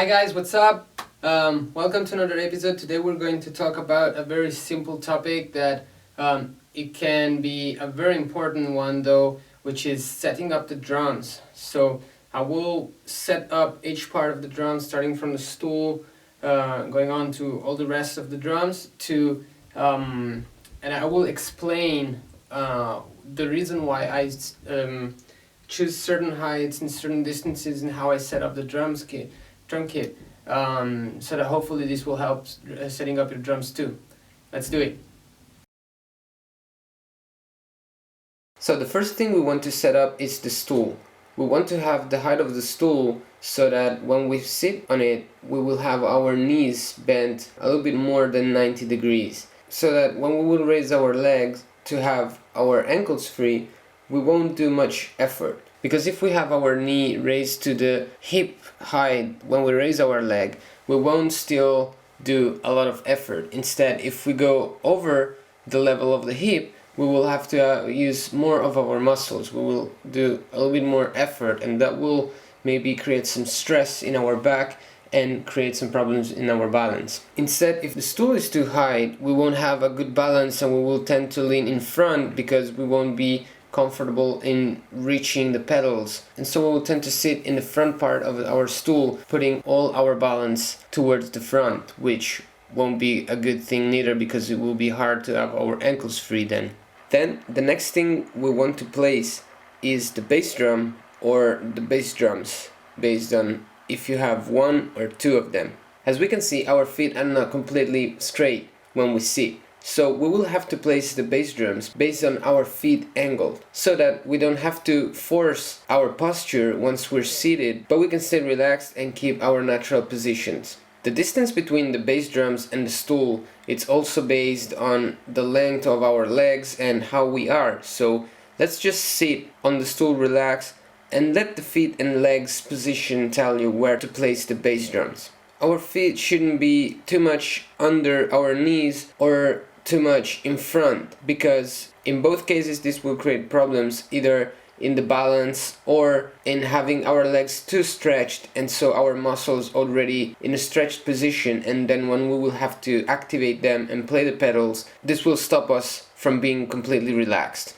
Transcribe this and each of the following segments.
Hi guys, what's up? Welcome to another episode. Today we're going to talk about a very simple topic that it can be a very important one though, which is setting up the drums. So I will set up each part of the drum, starting from the stool, going on to all the rest of the drums, and I will explain the reason why I choose certain heights and certain distances and how I set up the drum kit, so that hopefully this will help setting up your drums too. Let's do it. So the first thing we want to set up is the stool. We want to have the height of the stool so that when we sit on it, we will have our knees bent a little bit more than 90 degrees. So that when we will raise our legs to have our ankles free, we won't do much effort. Because if we have our knee raised to the hip height when we raise our leg, we won't still do a lot of effort. Instead, if we go over the level of the hip, we will have to use more of our muscles. We will do a little bit more effort, and that will maybe create some stress in our back and create some problems in our balance. Instead, if the stool is too high, we won't have a good balance and we will tend to lean in front because we won't be comfortable in reaching the pedals, and so we will tend to sit in the front part of our stool, putting all our balance towards the front, which won't be a good thing neither because it will be hard to have our ankles free then. Then the next thing we want to place is the bass drum or the bass drums, based on if you have one or two of them. As we can see, our feet are not completely straight when we sit. So we will have to place the bass drums based on our feet angled, so that we don't have to force our posture once we're seated, but we can stay relaxed and keep our natural positions. The distance between the bass drums and the stool, it's also based on the length of our legs and how we are. So let's just sit on the stool, relax, and let the feet and legs position tell you where to place the bass drums. Our feet shouldn't be too much under our knees or too much in front, because in both cases this will create problems either in the balance or in having our legs too stretched, and so our muscles already in a stretched position, and then when we will have to activate them and play the pedals, this will stop us from being completely relaxed.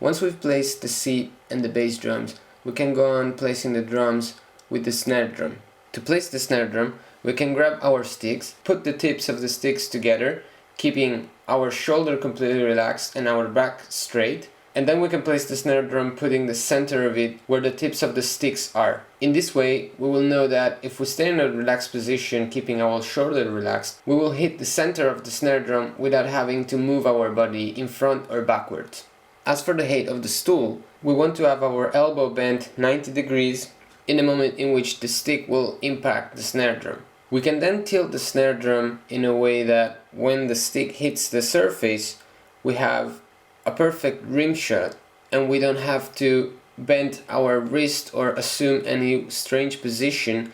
Once we've placed the seat and the bass drums, we can go on placing the drums with the snare drum. To place the snare drum, we can grab our sticks, put the tips of the sticks together, keeping our shoulder completely relaxed and our back straight, and then we can place the snare drum putting the center of it where the tips of the sticks are. In this way, we will know that if we stay in a relaxed position, keeping our shoulder relaxed, we will hit the center of the snare drum without having to move our body in front or backwards. As for the height of the stool, we want to have our elbow bent 90 degrees in the moment in which the stick will impact the snare drum. We can then tilt the snare drum in a way that when the stick hits the surface, we have a perfect rim shot and we don't have to bend our wrist or assume any strange position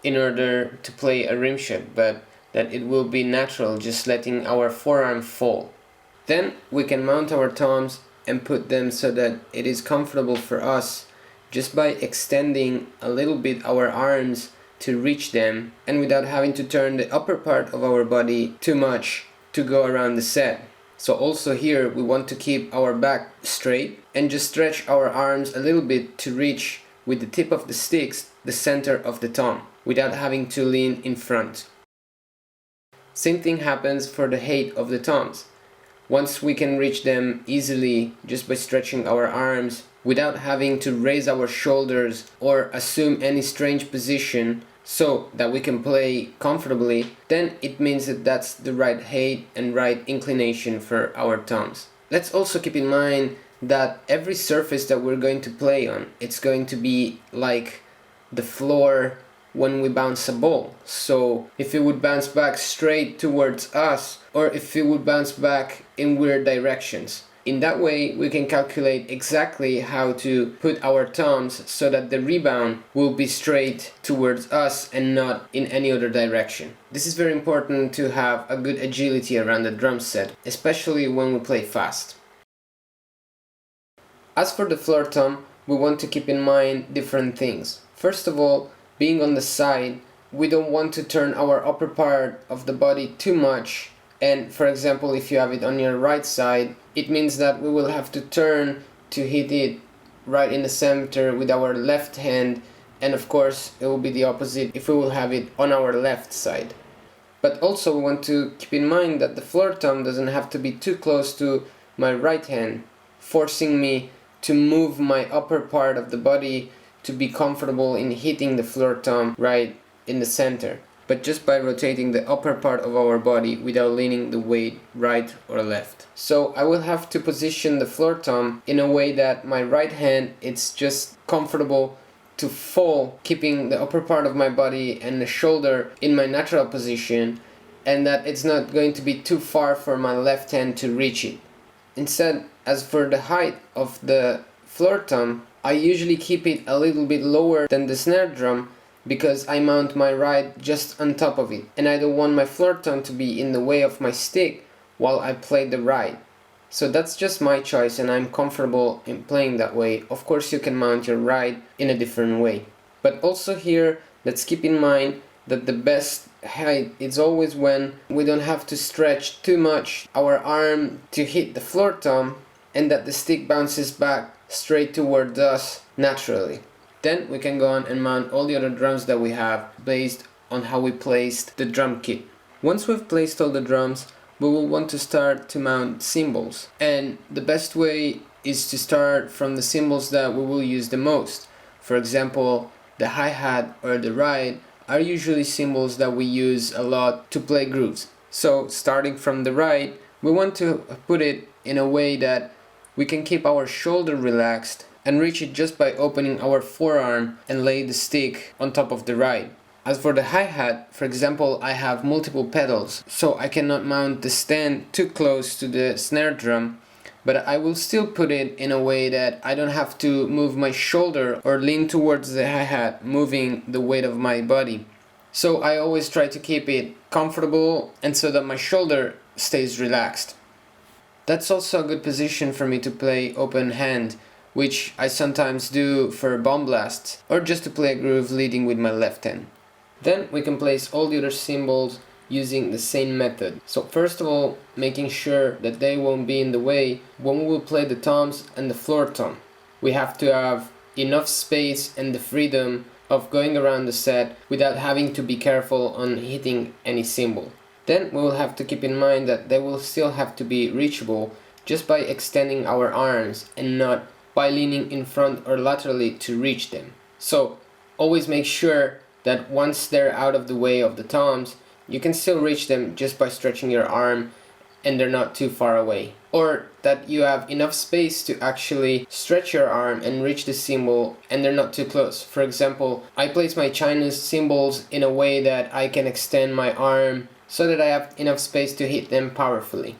in order to play a rim shot, but that it will be natural, just letting our forearm fall. Then we can mount our toms and put them so that it is comfortable for us, just by extending a little bit our arms to reach them, and without having to turn the upper part of our body too much to go around the set. So also here we want to keep our back straight and just stretch our arms a little bit to reach with the tip of the sticks the center of the tom without having to lean in front. Same thing happens for the height of the toms. Once we can reach them easily just by stretching our arms without having to raise our shoulders or assume any strange position so that we can play comfortably, then it means that that's the right height and right inclination for our toms. Let's also keep in mind that every surface that we're going to play on, it's going to be like the floor when we bounce a ball. So if it would bounce back straight towards us, or if it would bounce back in weird directions. In that way, we can calculate exactly how to put our toms so that the rebound will be straight towards us and not in any other direction. This is very important to have a good agility around the drum set, especially when we play fast. As for the floor tom, we want to keep in mind different things. First of all, being on the side, we don't want to turn our upper part of the body too much. And for example, if you have it on your right side, it means that we will have to turn to hit it right in the center with our left hand, and of course it will be the opposite if we will have it on our left side. But also we want to keep in mind that the floor tom doesn't have to be too close to my right hand, forcing me to move my upper part of the body to be comfortable in hitting the floor tom right in the center, but just by rotating the upper part of our body without leaning the weight right or left. So I will have to position the floor tom in a way that my right hand it's just comfortable to fall, keeping the upper part of my body and the shoulder in my natural position, and that it's not going to be too far for my left hand to reach it. Instead, as for the height of the floor tom, I usually keep it a little bit lower than the snare drum because I mount my ride just on top of it, and I don't want my floor tom to be in the way of my stick while I play the ride. So that's just my choice, and I'm comfortable in playing that way. Of course you can mount your ride in a different way. But also here, let's keep in mind that the best height is always when we don't have to stretch too much our arm to hit the floor tom, and that the stick bounces back straight towards us naturally. Then we can go on and mount all the other drums that we have based on how we placed the drum kit. Once we've placed all the drums, we will want to start to mount cymbals, and the best way is to start from the cymbals that we will use the most. For example, the hi-hat or the ride are usually cymbals that we use a lot to play grooves. So starting from the ride, we want to put it in a way that we can keep our shoulder relaxed and reach it just by opening our forearm and lay the stick on top of the ride. As for the hi-hat, for example, I have multiple pedals, so I cannot mount the stand too close to the snare drum, but I will still put it in a way that I don't have to move my shoulder or lean towards the hi-hat, moving the weight of my body. So I always try to keep it comfortable and so that my shoulder stays relaxed. That's also a good position for me to play open hand, which I sometimes do for bomb blasts or just to play a groove leading with my left hand. Then we can place all the other cymbals using the same method. So first of all, making sure that they won't be in the way when we will play the toms and the floor tom. We have to have enough space and the freedom of going around the set without having to be careful on hitting any cymbal. Then we will have to keep in mind that they will still have to be reachable just by extending our arms and not by leaning in front or laterally to reach them. So always make sure that once they're out of the way of the toms, you can still reach them just by stretching your arm and they're not too far away. Or that you have enough space to actually stretch your arm and reach the cymbal and they're not too close. For example, I place my Chinese cymbals in a way that I can extend my arm so that I have enough space to hit them powerfully.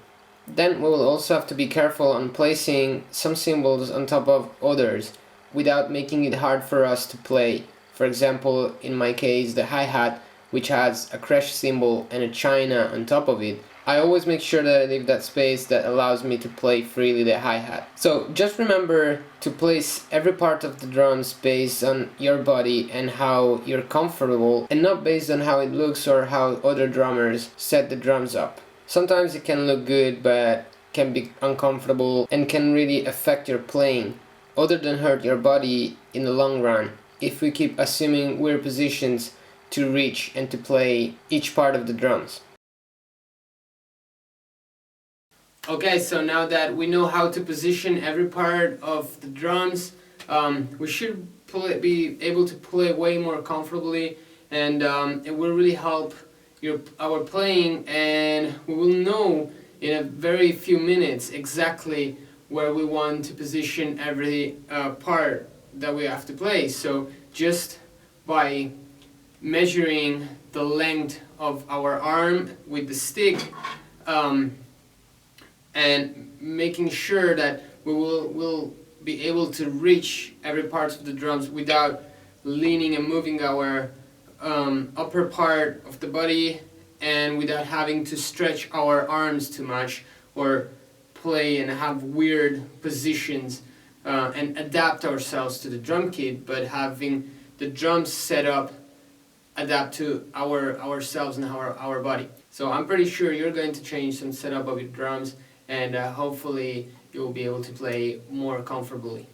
Then we will also have to be careful on placing some cymbals on top of others without making it hard for us to play. For example, in my case, the hi-hat, which has a crash cymbal and a china on top of it, I always make sure that I leave that space that allows me to play freely the hi-hat. So just remember to place every part of the drums based on your body and how you're comfortable, and not based on how it looks or how other drummers set the drums up. Sometimes it can look good, but can be uncomfortable and can really affect your playing, other than hurt your body in the long run, if we keep assuming weird positions to reach and to play each part of the drums. Okay, so now that we know how to position every part of the drums, we should be able to play way more comfortably, and it will really help our playing, and we will know in a very few minutes exactly where we want to position every part that we have to play. So just by measuring the length of our arm with the stick and making sure that we will be able to reach every part of the drums without leaning and moving our upper part of the body, and without having to stretch our arms too much or play and have weird positions and adapt ourselves to the drum kit, but having the drums set up adapt to ourselves and our body. So I'm pretty sure you're going to change some setup of your drums, and hopefully you'll be able to play more comfortably.